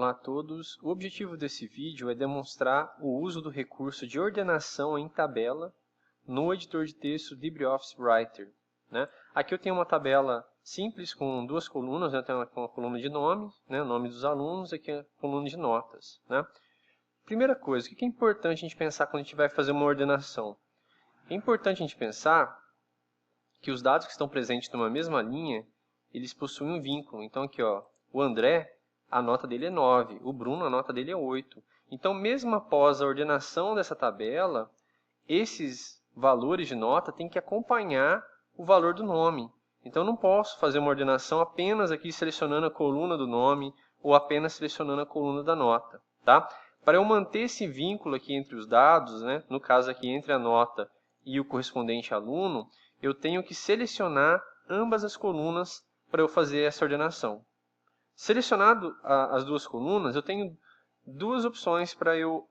Olá a todos. O objetivo desse vídeo é demonstrar o uso do recurso de ordenação em tabela no editor de texto LibreOffice Writer, né? Aqui eu tenho uma tabela simples com duas colunas, né? Eu tenho uma coluna de nome, né? O nome dos alunos, e aqui a coluna de notas, né? Primeira coisa, o que é importante a gente pensar quando a gente vai fazer uma ordenação? É importante a gente pensar que os dados que estão presentes numa mesma linha, eles possuem um vínculo. Então aqui, ó, o André, a nota dele é 9, o Bruno, a nota dele é 8. Então, mesmo após a ordenação dessa tabela, esses valores de nota têm que acompanhar o valor do nome. Então, eu não posso fazer uma ordenação apenas aqui selecionando a coluna do nome ou apenas selecionando a coluna da nota, tá? Para eu manter esse vínculo aqui entre os dados, né, no caso aqui entre a nota e o correspondente aluno, eu tenho que selecionar ambas as colunas para eu fazer essa ordenação. Selecionado as duas colunas, eu tenho duas opções para eu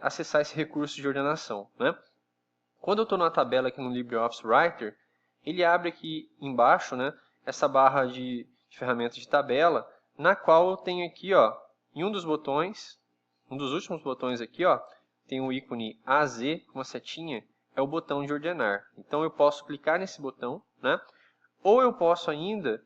acessar esse recurso de ordenação, né? Quando eu estou na tabela aqui no LibreOffice Writer, ele abre aqui embaixo, né, essa barra de ferramentas de tabela, na qual eu tenho aqui, ó, em um dos botões, um dos últimos botões aqui, ó, tem o ícone AZ com uma setinha, é o botão de ordenar. Então eu posso clicar nesse botão, né? Ou eu posso ainda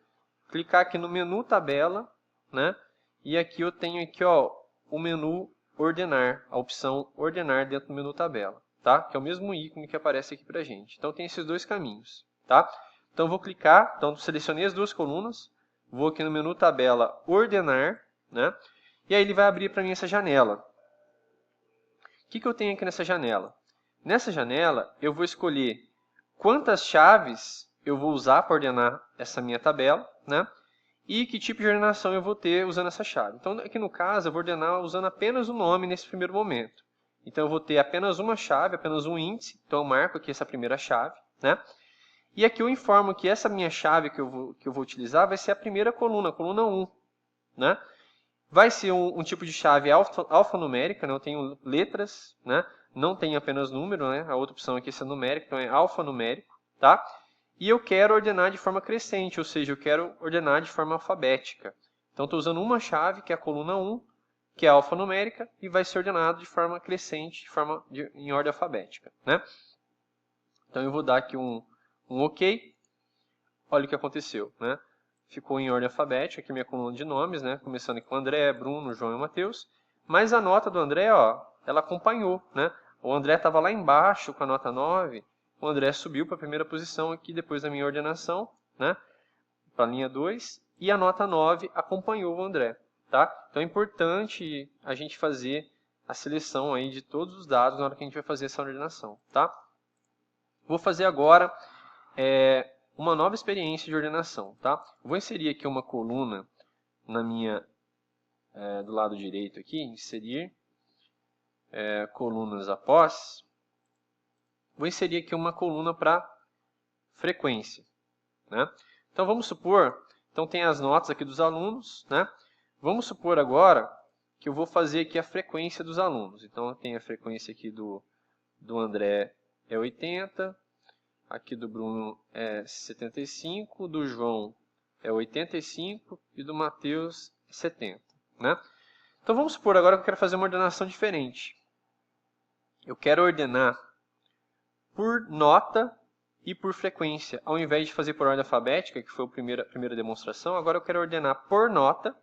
clicar aqui no menu tabela, né? E aqui eu tenho aqui, ó, o menu ordenar, a opção ordenar dentro do menu tabela, tá? Que é o mesmo ícone que aparece aqui pra gente. Então tem esses dois caminhos, tá? Então eu vou clicar, então selecionei as duas colunas, vou aqui no menu tabela ordenar, né? E aí ele vai abrir para mim essa janela. O que eu tenho aqui nessa janela? Nessa janela, eu vou escolher quantas chaves eu vou usar para ordenar essa minha tabela, né? E que tipo de ordenação eu vou ter usando essa chave. Então, aqui no caso, eu vou ordenar usando apenas o nome nesse primeiro momento. Então, eu vou ter apenas uma chave, apenas um índice. Então, eu marco aqui essa primeira chave, né? E aqui eu informo que essa minha chave que eu vou utilizar vai ser a primeira coluna, a coluna 1, né? Vai ser um tipo de chave alfanumérica, né? Eu tenho letras, né? Não tem apenas número, né? A outra opção aqui é numérica, então é alfanumérico, tá? E eu quero ordenar de forma crescente, ou seja, eu quero ordenar de forma alfabética. Então, estou usando uma chave, que é a coluna 1, que é alfanumérica, e vai ser ordenado de forma crescente, em ordem alfabética, né? Então, eu vou dar aqui um OK. Olha o que aconteceu, né? Ficou em ordem alfabética, aqui minha coluna de nomes, né? Começando aqui com André, Bruno, João e Matheus. Mas a nota do André, ó, ela acompanhou, né? O André estava lá embaixo com a nota 9, o André subiu para a primeira posição aqui depois da minha ordenação, né? Para a linha 2, e a nota 9 acompanhou o André, tá? Então é importante a gente fazer a seleção aí de todos os dados na hora que a gente vai fazer essa ordenação, tá? Vou fazer agora uma nova experiência de ordenação, tá? Vou inserir aqui uma coluna na minha do lado direito aqui, inserir colunas após. Vou inserir aqui uma coluna para frequência, né? Então vamos supor, então tem as notas aqui dos alunos, né? Vamos supor agora que eu vou fazer aqui a frequência dos alunos. Então eu tenho a frequência aqui do André é 80, aqui do Bruno é 75, do João é 85 e do Matheus é 70, né? Então vamos supor agora que eu quero fazer uma ordenação diferente. Eu quero ordenar por nota e por frequência. Ao invés de fazer por ordem alfabética, que foi a primeira demonstração, agora eu quero ordenar por nota,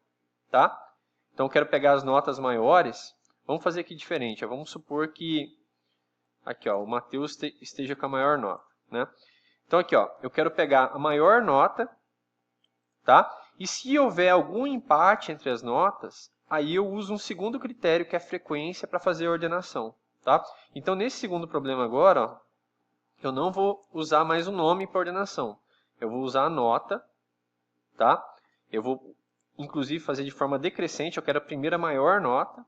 tá? Então eu quero pegar as notas maiores. Vamos fazer aqui diferente. Vamos supor que aqui, ó, o Matheus esteja com a maior nota, né? Então aqui, ó, eu quero pegar a maior nota, tá? E se houver algum empate entre as notas, aí eu uso um segundo critério, que é a frequência, para fazer a ordenação, tá? Então nesse segundo problema agora, ó, eu não vou usar mais o nome para ordenação. Eu vou usar a nota, tá? Eu vou, inclusive, fazer de forma decrescente. Eu quero a primeira maior nota.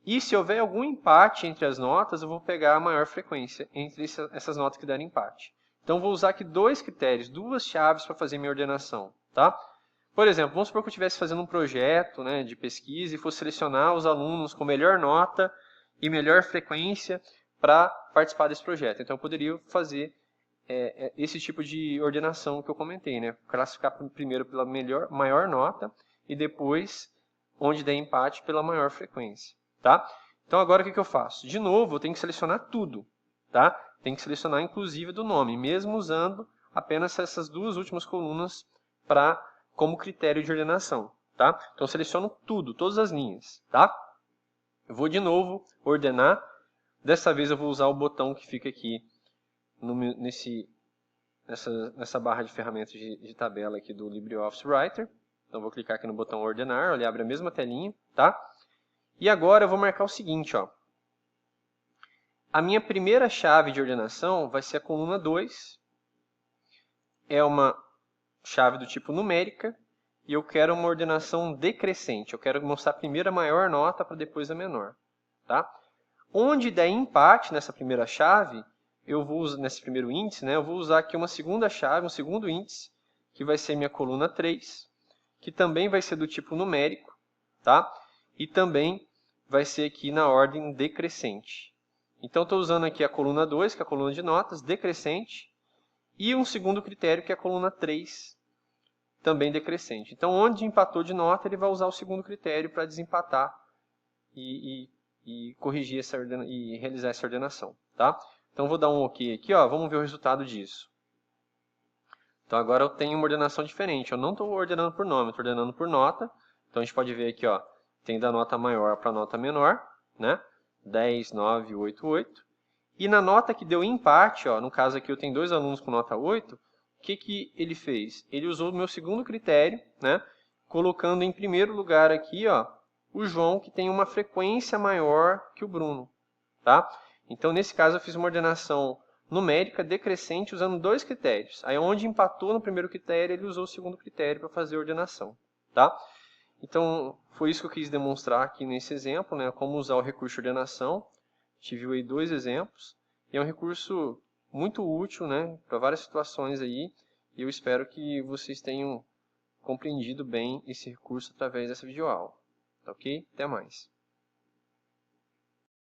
E se houver algum empate entre as notas, eu vou pegar a maior frequência entre essas notas que derem empate. Então, eu vou usar aqui dois critérios, duas chaves para fazer minha ordenação, tá? Por exemplo, vamos supor que eu estivesse fazendo um projeto, né, de pesquisa e fosse selecionar os alunos com melhor nota e melhor frequência para participar desse projeto. Então, eu poderia fazer esse tipo de ordenação que eu comentei, né? Classificar primeiro pela maior nota e depois onde der empate pela maior frequência, tá? Então agora o que eu faço? De novo, eu tenho que selecionar tudo, tá? Tem que selecionar inclusive do nome, mesmo usando apenas essas duas últimas colunas como critério de ordenação, tá? Então seleciono tudo, todas as linhas, tá? Eu vou de novo ordenar. Dessa vez eu vou usar o botão que fica aqui nessa barra de ferramentas de tabela aqui do LibreOffice Writer. Então vou clicar aqui no botão ordenar, ele abre a mesma telinha, tá? E agora eu vou marcar o seguinte, ó. A minha primeira chave de ordenação vai ser a coluna 2. É uma chave do tipo numérica e eu quero uma ordenação decrescente. Eu quero mostrar primeiro a maior nota para depois a menor, tá? Onde der empate nessa primeira chave, eu vou usar, nesse primeiro índice, né, eu vou usar aqui uma segunda chave, um segundo índice, que vai ser minha coluna 3, que também vai ser do tipo numérico, tá? E também vai ser aqui na ordem decrescente. Então, estou usando aqui a coluna 2, que é a coluna de notas, decrescente, e um segundo critério, que é a coluna 3, também decrescente. Então, onde empatou de nota, ele vai usar o segundo critério para desempatar e corrigir e realizar essa ordenação, tá? Então, vou dar um OK aqui, ó, vamos ver o resultado disso. Então, agora eu tenho uma ordenação diferente. Eu não estou ordenando por nome, estou ordenando por nota. Então, a gente pode ver aqui, ó, tem da nota maior para a nota menor, né? 10, 9, 8, 8. E na nota que deu empate, ó, no caso aqui eu tenho 2 alunos com nota 8, o que ele fez? Ele usou o meu segundo critério, né? Colocando em primeiro lugar aqui, ó, o João, que tem uma frequência maior que o Bruno, tá? Então, nesse caso, eu fiz uma ordenação numérica decrescente usando 2 critérios. Aí, onde empatou no primeiro critério, ele usou o segundo critério para fazer a ordenação, tá? Então, foi isso que eu quis demonstrar aqui nesse exemplo, né? Como usar o recurso de ordenação. A gente viu aí 2 exemplos. E é um recurso muito útil, né? Para várias situações aí. E eu espero que vocês tenham compreendido bem esse recurso através dessa videoaula. Tá ok? Até mais.